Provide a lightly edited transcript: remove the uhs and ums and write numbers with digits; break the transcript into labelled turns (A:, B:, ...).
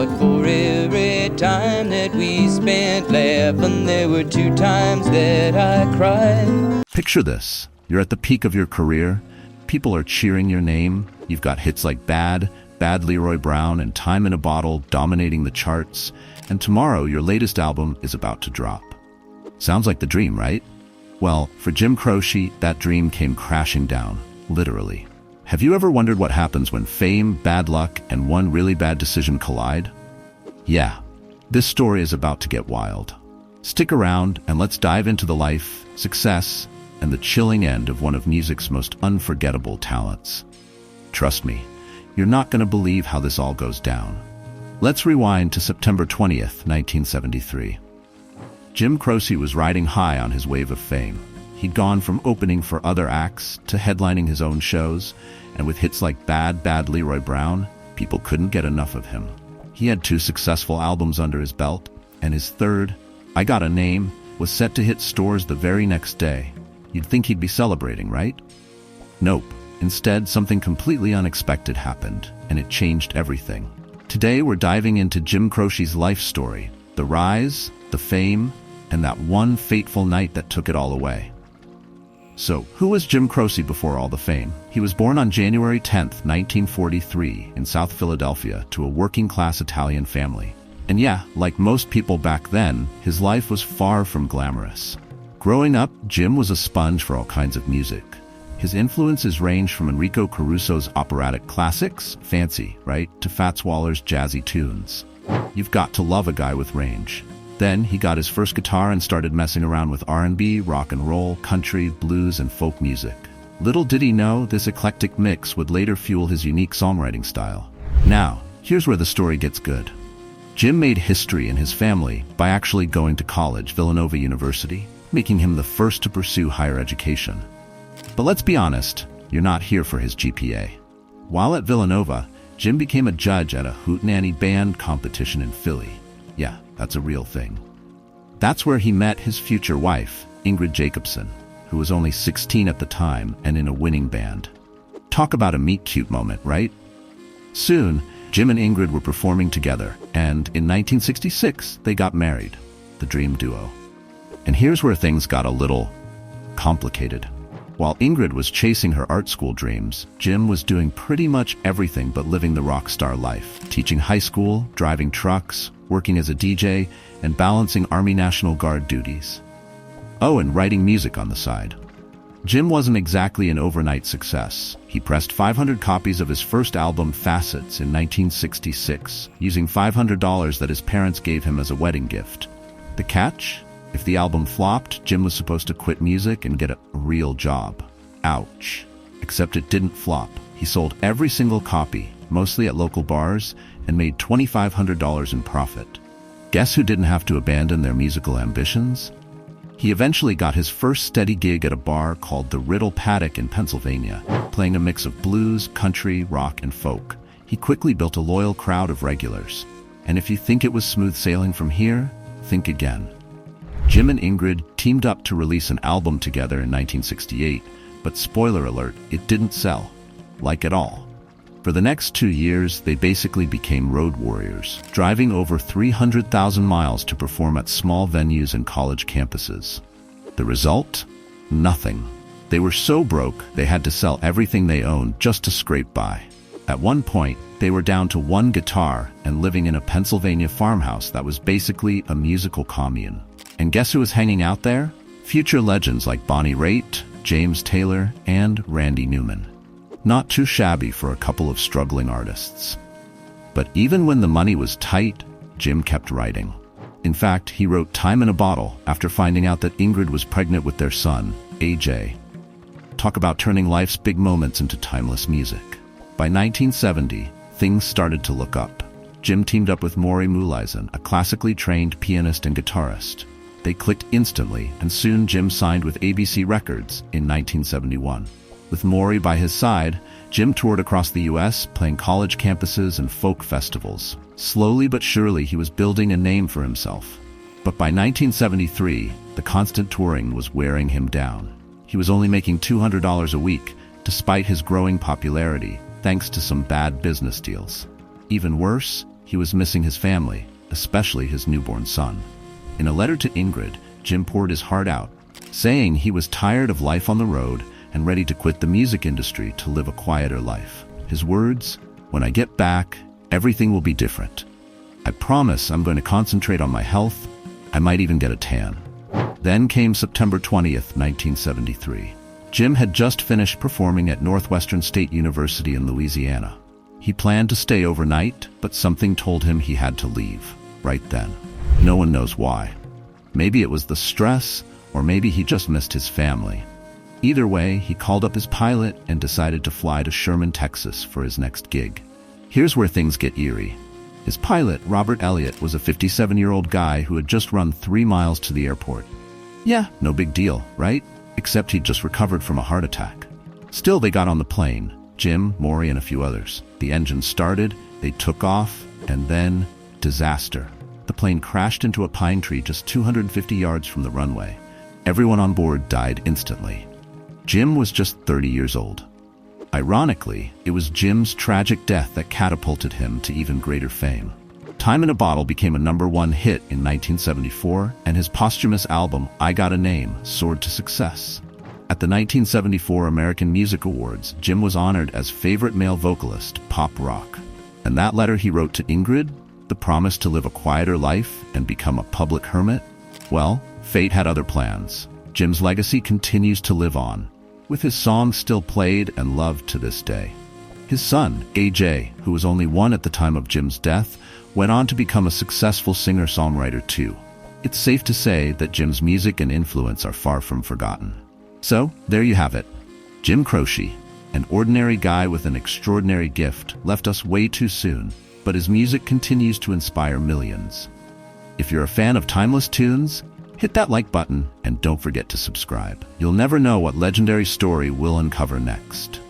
A: But for every time that we spent laughing, there were 2 times that I cried.
B: Picture this. You're at the peak of your career. People are cheering your name. You've got hits like Bad Leroy Brown, and Time in a Bottle dominating the charts. And tomorrow, your latest album is about to drop. Sounds like the dream, right? Well, for Jim Croce, that dream came crashing down, literally. Have you ever wondered what happens when fame, bad luck, and one really bad decision collide? Yeah, this story is about to get wild. Stick around and let's dive into the life, success, and the chilling end of one of music's most unforgettable talents. Trust me, you're not going to believe how this all goes down. Let's rewind to September 20th, 1973. Jim Croce was riding high on his wave of fame. He'd gone from opening for other acts to headlining his own shows, and with hits like Bad Leroy Brown, people couldn't get enough of him. He had 2 successful albums under his belt, and his third, I Got a Name, was set to hit stores the very next day. You'd think he'd be celebrating, right? Nope. Instead, something completely unexpected happened, and it changed everything. Today, we're diving into Jim Croce's life story, the rise, the fame, and that one fateful night that took it all away. So, who was Jim Croce before all the fame? He was born on January 10th, 1943, in South Philadelphia, to a working-class Italian family. And yeah, like most people back then, his life was far from glamorous. Growing up, Jim was a sponge for all kinds of music. His influences ranged from Enrico Caruso's operatic classics, fancy, right, to Fats Waller's jazzy tunes. You've got to love a guy with range. Then he got his first guitar and started messing around with R&B, rock and roll, country, blues, and folk music. Little did he know, this eclectic mix would later fuel his unique songwriting style. Now, here's where the story gets good. Jim made history in his family by actually going to college, Villanova University, making him the first to pursue higher education. But let's be honest, you're not here for his GPA. While at Villanova, Jim became a judge at a hootenanny band competition in Philly. Yeah, that's a real thing. That's where he met his future wife, Ingrid Jacobson, who was only 16 at the time and in a winning band. Talk about a meet-cute moment, right? Soon, Jim and Ingrid were performing together, and in 1966, they got married, the dream duo. And here's where things got a little complicated. While Ingrid was chasing her art school dreams, Jim was doing pretty much everything but living the rock star life, teaching high school, driving trucks, working as a DJ, and balancing Army National Guard duties. Oh, and writing music on the side. Jim wasn't exactly an overnight success. He pressed 500 copies of his first album, Facets, in 1966, using $500 that his parents gave him as a wedding gift. The catch? If the album flopped, Jim was supposed to quit music and get a real job. Ouch. Except it didn't flop. He sold every single copy, mostly at local bars, and made $2,500 in profit. Guess who didn't have to abandon their musical ambitions? He eventually got his first steady gig at a bar called the Riddle Paddock in Pennsylvania, playing a mix of blues, country, rock, and folk. He quickly built a loyal crowd of regulars. And if you think it was smooth sailing from here, think again. Jim and Ingrid teamed up to release an album together in 1968, but spoiler alert, it didn't sell. Like at all. For the next 2 years, they basically became road warriors, driving over 300,000 miles to perform at small venues and college campuses. The result? Nothing. They were so broke, they had to sell everything they owned just to scrape by. At one point, they were down to one guitar and living in a Pennsylvania farmhouse that was basically a musical commune. And guess who was hanging out there? Future legends like Bonnie Raitt, James Taylor, and Randy Newman. Not too shabby for a couple of struggling artists. But even when the money was tight, Jim kept writing. In fact, he wrote Time in a Bottle after finding out that Ingrid was pregnant with their son, AJ. Talk about turning life's big moments into timeless music. By 1970, things started to look up. Jim teamed up with Maury Muehleisen, a classically trained pianist and guitarist. They clicked instantly, and soon Jim signed with ABC Records in 1971. With Maury by his side, Jim toured across the U.S., playing college campuses and folk festivals. Slowly but surely, he was building a name for himself. But by 1973, the constant touring was wearing him down. He was only making $200 a week, despite his growing popularity, thanks to some bad business deals. Even worse, he was missing his family, especially his newborn son. In a letter to Ingrid, Jim poured his heart out, saying he was tired of life on the road and ready to quit the music industry to live a quieter life. His words, "When I get back, everything will be different. I promise I'm going to concentrate on my health. I might even get a tan." Then came September 20th, 1973. Jim had just finished performing at Northwestern State University in Louisiana. He planned to stay overnight, but something told him he had to leave, right then. No one knows why. Maybe it was the stress, or maybe he just missed his family. Either way, he called up his pilot and decided to fly to Sherman, Texas for his next gig. Here's where things get eerie. His pilot, Robert Elliott, was a 57-year-old guy who had just run 3 miles to the airport. Yeah, no big deal, right? Except he'd just recovered from a heart attack. Still, they got on the plane. Jim, Maury, and a few others. The engine started, they took off, and then disaster. The plane crashed into a pine tree just 250 yards from the runway. Everyone on board died instantly. Jim was just 30 years old. Ironically, it was Jim's tragic death that catapulted him to even greater fame. Time in a Bottle became a #1 hit in 1974, and his posthumous album, I Got a Name, soared to success. At the 1974 American Music Awards, Jim was honored as Favorite Male Vocalist, Pop Rock. And that letter he wrote to Ingrid, the promise to live a quieter life and become a public hermit? Well, fate had other plans. Jim's legacy continues to live on, with his songs still played and loved to this day. His son, AJ, who was only 1 at the time of Jim's death, went on to become a successful singer-songwriter too. It's safe to say that Jim's music and influence are far from forgotten. So, there you have it. Jim Croce, an ordinary guy with an extraordinary gift, left us way too soon, but his music continues to inspire millions. If you're a fan of timeless tunes, hit that like button and don't forget to subscribe. You'll never know what legendary story we'll uncover next.